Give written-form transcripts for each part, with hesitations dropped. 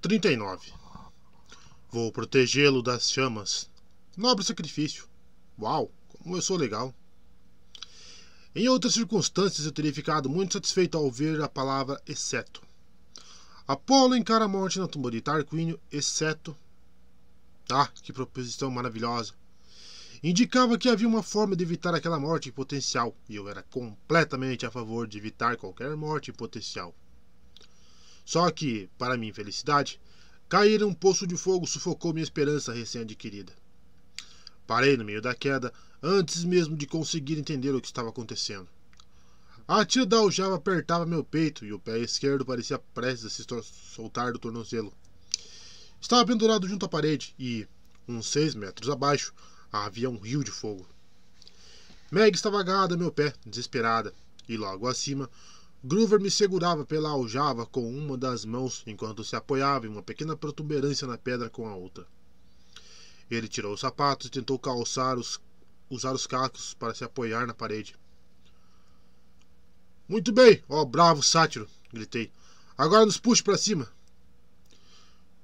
39. Vou protegê-lo das chamas. Nobre sacrifício. Uau, como eu sou legal. Em outras circunstâncias eu teria ficado muito satisfeito ao ver a palavra exceto. Apolo encara a morte na tumba de Tarquínio, exceto... Ah, que proposição maravilhosa. Indicava que havia uma forma de evitar aquela morte em potencial, e eu era completamente a favor de evitar qualquer morte em potencial. Só que, para minha infelicidade, cair em um poço de fogo sufocou minha esperança recém-adquirida. Parei no meio da queda, antes mesmo de conseguir entender o que estava acontecendo. A tira da aljava apertava meu peito e o pé esquerdo parecia prestes a se soltar do tornozelo. Estava pendurado junto à parede e, uns 6 metros abaixo, havia um rio de fogo. Meg estava agarrada a meu pé, desesperada, e logo acima, Groover me segurava pela aljava com uma das mãos enquanto se apoiava em uma pequena protuberância na pedra com a outra. Ele tirou os sapatos e tentou usar os cascos para se apoiar na parede. Muito bem, ó bravo sátiro, gritei. Agora nos puxe para cima.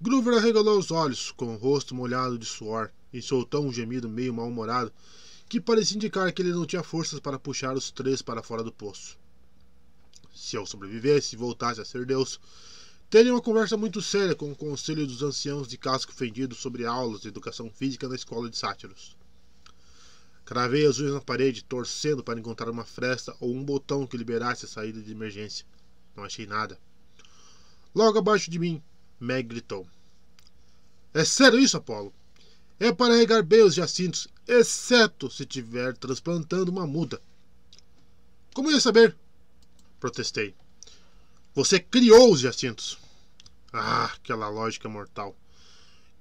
Groover arregalou os olhos, com o rosto molhado de suor, e soltou um gemido meio mal-humorado, que parecia indicar que ele não tinha forças para puxar os 3 para fora do poço. Se eu sobrevivesse e voltasse a ser Deus, teria uma conversa muito séria com o conselho dos anciãos de casco fendido sobre aulas de educação física na escola de sátiros. Cravei as unhas na parede, torcendo para encontrar uma fresta ou um botão que liberasse a saída de emergência. Não achei nada. Logo abaixo de mim, Meg gritou. É sério isso, Apolo? É para regar bem os jacintos, exceto se estiver transplantando uma muda. Como ia saber? Protestei. Você criou os jacintos. Ah, aquela lógica mortal.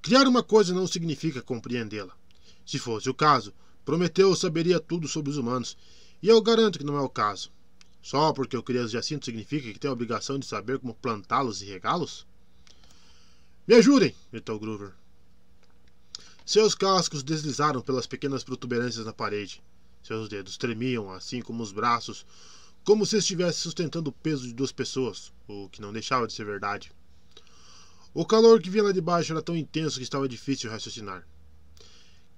Criar uma coisa não significa compreendê-la. Se fosse o caso, Prometeu saberia tudo sobre os humanos, e eu garanto que não é o caso. Só porque eu criei os jacintos significa que tenho a obrigação de saber como plantá-los e regá-los? Me ajudem! Gritou Groover. Seus cascos deslizaram pelas pequenas protuberâncias na parede. Seus dedos tremiam, assim como os braços, como se estivesse sustentando o peso de 2 pessoas, o que não deixava de ser verdade. O calor que vinha lá de baixo era tão intenso que estava difícil raciocinar.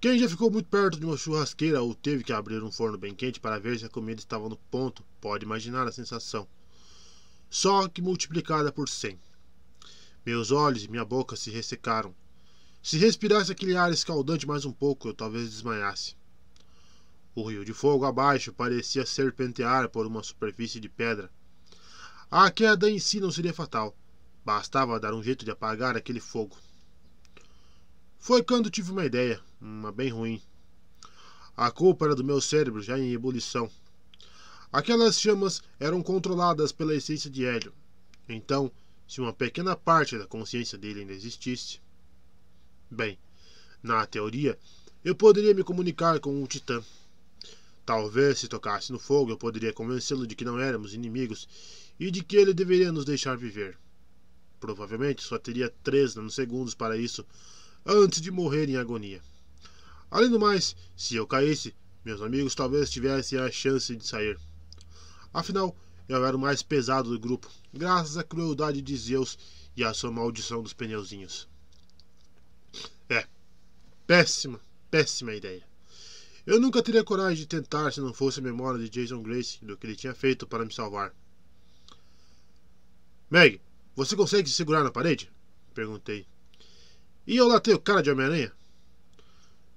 Quem já ficou muito perto de uma churrasqueira ou teve que abrir um forno bem quente para ver se a comida estava no ponto, pode imaginar a sensação. Só que multiplicada por 100. Meus olhos e minha boca se ressecaram. Se respirasse aquele ar escaldante mais um pouco, eu talvez desmaiasse. O rio de fogo abaixo parecia serpentear por uma superfície de pedra. A queda em si não seria fatal. Bastava dar um jeito de apagar aquele fogo. Foi quando tive uma ideia, uma bem ruim. A culpa era do meu cérebro já em ebulição. Aquelas chamas eram controladas pela essência de hélio. Então, se uma pequena parte da consciência dele ainda existisse... Bem, na teoria, eu poderia me comunicar com um titã. Talvez, se tocasse no fogo, eu poderia convencê-lo de que não éramos inimigos e de que ele deveria nos deixar viver. Provavelmente só teria 3 nanosegundos para isso, antes de morrer em agonia. Além do mais, se eu caísse, meus amigos talvez tivessem a chance de sair. Afinal, eu era o mais pesado do grupo, graças à crueldade de Zeus e à sua maldição dos pneuzinhos. Péssima, péssima ideia. Eu nunca teria coragem de tentar se não fosse a memória de Jason Grace do que ele tinha feito para me salvar. Meg, você consegue se segurar na parede? Perguntei. E eu lá tenho cara de Homem-Aranha?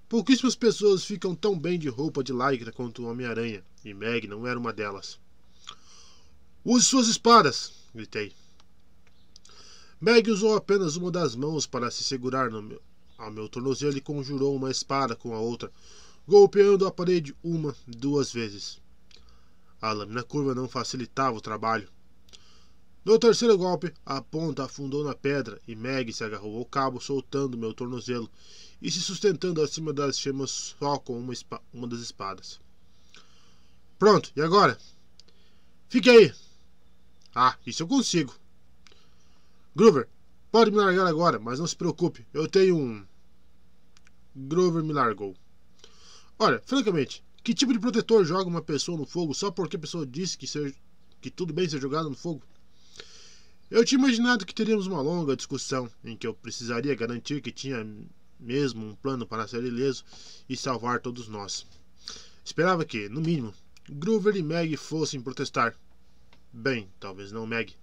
Pouquíssimas pessoas ficam tão bem de roupa de lycra quanto o Homem-Aranha, e Meg não era uma delas. Use suas espadas! Gritei. Meg usou apenas uma das mãos para se segurar ao meu tornozelo e conjurou uma espada com a outra, golpeando a parede 1, 2 vezes. A lâmina curva não facilitava o trabalho. No terceiro golpe, a ponta afundou na pedra e Meg se agarrou ao cabo, soltando meu tornozelo e se sustentando acima das chamas só com uma das espadas. Pronto, e agora? Fique aí! Ah, isso eu consigo. Groover, pode me largar agora, mas não se preocupe, eu tenho um... Groover me largou. Olha, francamente, que tipo de protetor joga uma pessoa no fogo só porque a pessoa disse que tudo bem ser jogado no fogo? Eu tinha imaginado que teríamos uma longa discussão, em que eu precisaria garantir que tinha mesmo um plano para ser ileso e salvar todos nós. Esperava que, no mínimo, Groover e Meg fossem protestar. Bem, talvez não Meg,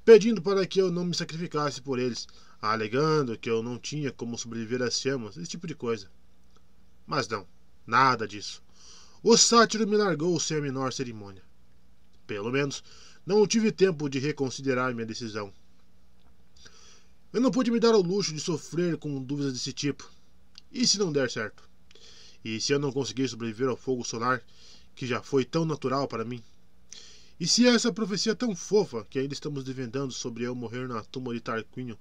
pedindo para que eu não me sacrificasse por eles, alegando que eu não tinha como sobreviver às chamas, esse tipo de coisa. Mas não, nada disso. O sátiro me largou sem a menor cerimônia. Pelo menos, não tive tempo de reconsiderar minha decisão. Eu não pude me dar ao luxo de sofrer com dúvidas desse tipo. E se não der certo? E se eu não conseguir sobreviver ao fogo solar, que já foi tão natural para mim? E se essa profecia tão fofa que ainda estamos desvendando sobre eu morrer na tumba de Tarquínio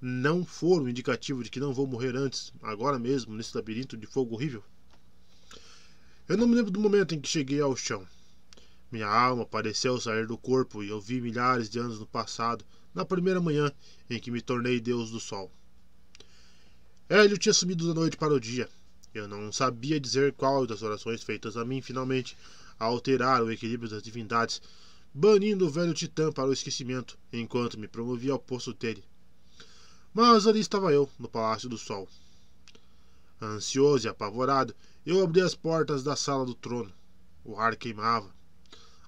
não for um indicativo de que não vou morrer antes, agora mesmo, nesse labirinto de fogo horrível? Eu não me lembro do momento em que cheguei ao chão. Minha alma pareceu sair do corpo e eu vi milhares de anos no passado, na primeira manhã em que me tornei Deus do Sol. Hélio tinha sumido da noite para o dia. Eu não sabia dizer qual das orações feitas a mim finalmente alteraram o equilíbrio das divindades, banindo o velho titã para o esquecimento, enquanto me promovia ao posto dele. Mas ali estava eu, no Palácio do Sol. Ansioso e apavorado, eu abri as portas da sala do trono. O ar queimava.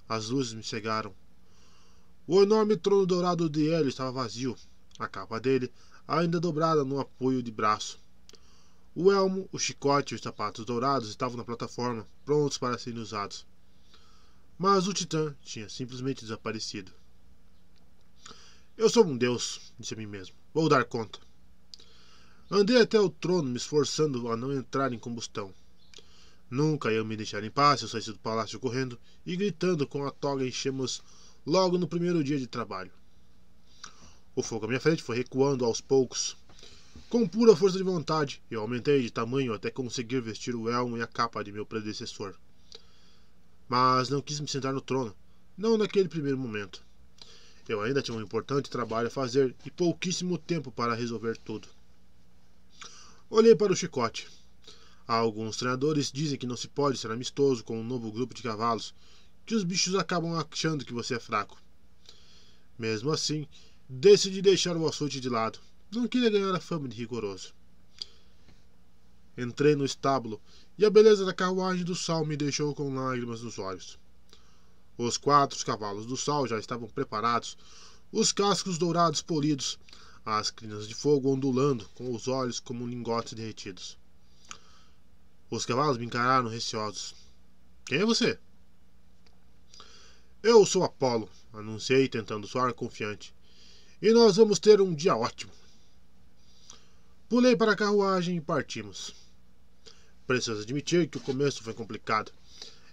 As luzes me cegaram. O enorme trono dourado de Hélio estava vazio, a capa dele ainda dobrada no apoio de braço. O elmo, o chicote e os sapatos dourados estavam na plataforma, prontos para serem usados. Mas o titã tinha simplesmente desaparecido. Eu sou um deus, disse a mim mesmo. Vou dar conta. Andei até o trono, me esforçando a não entrar em combustão. Nunca iam me deixar em paz se eu saísse do palácio correndo e gritando com a toga em chamas logo no primeiro dia de trabalho. O fogo à minha frente foi recuando aos poucos. Com pura força de vontade, eu aumentei de tamanho até conseguir vestir o elmo e a capa de meu predecessor. Mas não quis me sentar no trono, não naquele primeiro momento. Eu ainda tinha um importante trabalho a fazer e pouquíssimo tempo para resolver tudo. Olhei para o chicote. Alguns treinadores dizem que não se pode ser amistoso com um novo grupo de cavalos, que os bichos acabam achando que você é fraco. Mesmo assim, decidi deixar o açoite de lado. Não queria ganhar a fama de rigoroso. Entrei no estábulo e a beleza da carruagem do Sol me deixou com lágrimas nos olhos. Os 4 cavalos do Sol já estavam preparados, os cascos dourados polidos, as crinas de fogo ondulando com os olhos como lingotes derretidos. Os cavalos me encararam receosos. Quem é você? Eu sou Apolo, anunciei tentando soar confiante. E nós vamos ter um dia ótimo. Pulei para a carruagem e partimos. Preciso admitir que o começo foi complicado.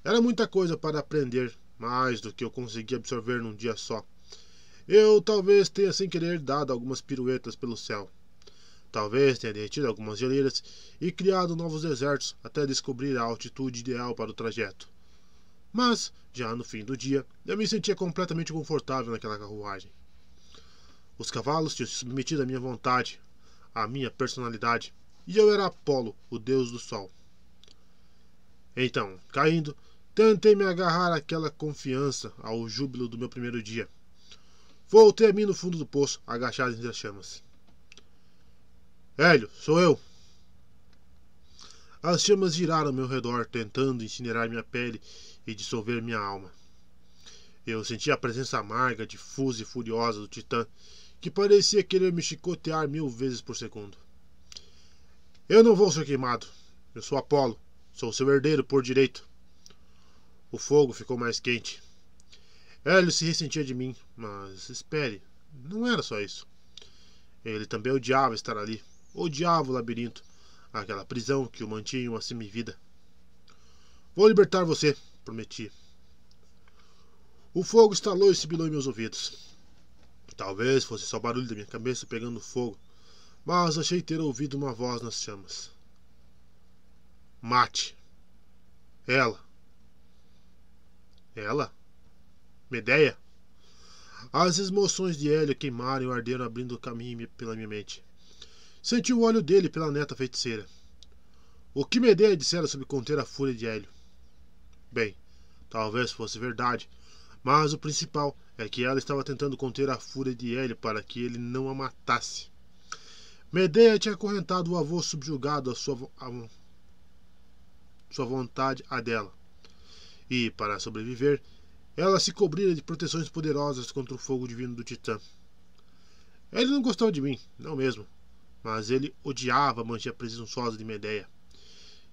Era muita coisa para aprender, mais do que eu consegui absorver num dia só. Eu talvez tenha sem querer dado algumas piruetas pelo céu. Talvez tenha derretido algumas geleiras e criado novos desertos até descobrir a altitude ideal para o trajeto. Mas, já no fim do dia, eu me sentia completamente confortável naquela carruagem. Os cavalos tinham se submetido à minha vontade, à minha personalidade, e eu era Apolo, o deus do sol. Então, caindo, tentei me agarrar àquela confiança, ao júbilo do meu primeiro dia. Voltei a mim no fundo do poço, agachado entre as chamas. Hélio, sou eu! As chamas giraram ao meu redor, tentando incinerar minha pele e dissolver minha alma. Eu senti a presença amarga, difusa e furiosa do titã, que parecia querer me chicotear 1000 vezes por segundo. Eu não vou ser queimado. Eu sou Apolo. Sou seu herdeiro por direito. O fogo ficou mais quente. Hélio se ressentia de mim, mas espere, não era só isso. Ele também odiava estar ali. Odiava o labirinto, aquela prisão que o mantinha em uma semivida. Vou libertar você, prometi. O fogo estalou e sibilou em meus ouvidos. Talvez fosse só o barulho da minha cabeça pegando fogo, mas achei ter ouvido uma voz nas chamas. Mate. Ela. Ela? Medeia? As emoções de Hélio queimaram e arderam, abrindo caminho pela minha mente. Senti o olho dele pela neta feiticeira. O que Medeia dissera sobre conter a fúria de Hélio? Bem, talvez fosse verdade, mas o principal é que ela estava tentando conter a fúria de Hélio para que ele não a matasse. Medeia tinha acorrentado o avô subjugado à sua vontade à dela. E, para sobreviver, ela se cobrira de proteções poderosas contra o fogo divino do Titã. Ele não gostava de mim, não mesmo, mas ele odiava a magia presunçosa de Medeia.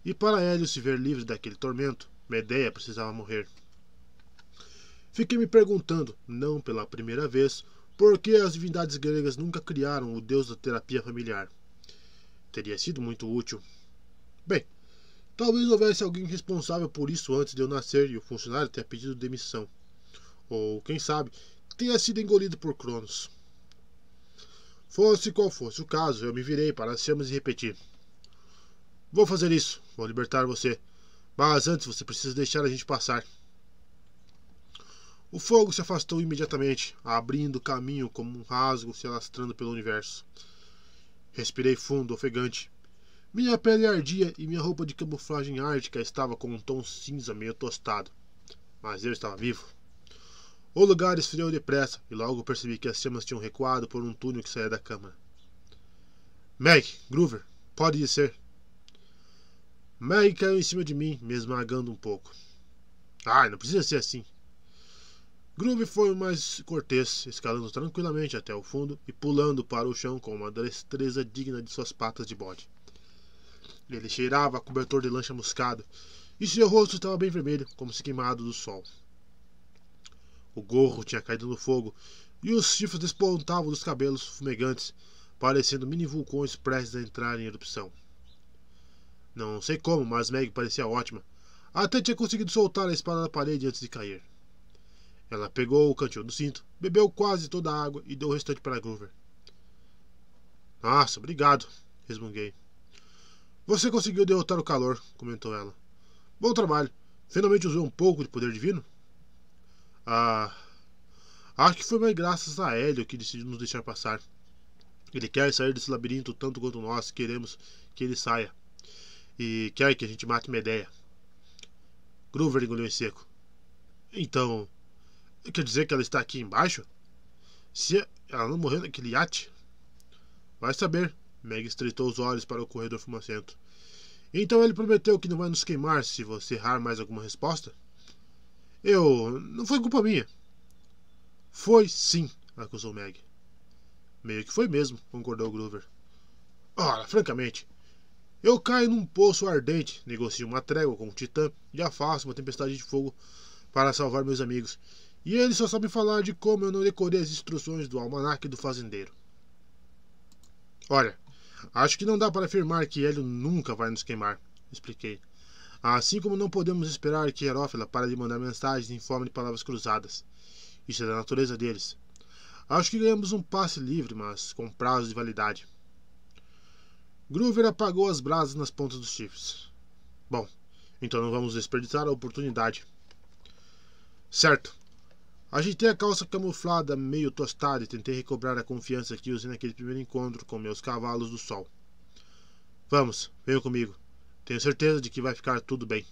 E para Hélio se ver livre daquele tormento, Medeia precisava morrer. Fiquei me perguntando, não pela primeira vez, por que as divindades gregas nunca criaram o deus da terapia familiar. Teria sido muito útil. Bem, talvez houvesse alguém responsável por isso antes de eu nascer e o funcionário tenha pedido demissão. Ou, quem sabe, tenha sido engolido por Cronos. Fosse qual fosse o caso, eu me virei para as chamas e repeti: vou fazer isso, vou libertar você. Mas antes você precisa deixar a gente passar. O fogo se afastou imediatamente, abrindo caminho como um rasgo se alastrando pelo universo. Respirei fundo, ofegante. Minha pele ardia e minha roupa de camuflagem ártica estava com um tom cinza meio tostado. Mas eu estava vivo. O lugar esfriou depressa e logo percebi que as chamas tinham recuado por um túnel que saía da câmara. Meg, Groover, pode descer. Meg caiu em cima de mim, me esmagando um pouco. Não precisa ser assim. Groove foi mais cortês, escalando tranquilamente até o fundo e pulando para o chão com uma destreza digna de suas patas de bode. Ele cheirava a cobertor de lancha moscada e seu rosto estava bem vermelho, como se queimado do sol. O gorro tinha caído no fogo e os chifres despontavam dos cabelos fumegantes, parecendo mini vulcões prestes a entrar em erupção. Não sei como, mas Meg parecia ótima. Até tinha conseguido soltar a espada da parede antes de cair. Ela pegou o cantil do cinto, bebeu quase toda a água e deu o restante para Groover. Nossa, obrigado, resmunguei. Você conseguiu derrotar o calor, comentou ela. Bom trabalho. Finalmente usou um pouco de poder divino? Acho que foi mais graças a Hélio que decidiu nos deixar passar. Ele quer sair desse labirinto tanto quanto nós queremos que ele saia. E quer que a gente mate Medeia. Groover engoliu em seco. Então, quer dizer que ela está aqui embaixo? Se ela não morreu naquele iate? Vai saber. Meg estreitou os olhos para o corredor fumacento. Então ele prometeu que não vai nos queimar se você errar mais alguma resposta? Não foi culpa minha. Foi sim, acusou Meg. Meio que foi mesmo, concordou Groover. Ora, francamente, eu caio num poço ardente, negocio uma trégua com o Titã e afasto uma tempestade de fogo para salvar meus amigos. E ele só sabe falar de como eu não decorei as instruções do almanaque do fazendeiro. Olha, acho que não dá para afirmar que Hélio nunca vai nos queimar, expliquei. Assim como não podemos esperar que Herófila pare de mandar mensagens em forma de palavras cruzadas. Isso é da natureza deles. Acho que ganhamos um passe livre, mas com prazo de validade. Groover apagou as brasas nas pontas dos chifres. Bom, então não vamos desperdiçar a oportunidade. Certo. Ajeitei a calça camuflada meio tostada e tentei recobrar a confiança que usei naquele primeiro encontro com meus cavalos do sol. Vamos, venham comigo. Tenho certeza de que vai ficar tudo bem.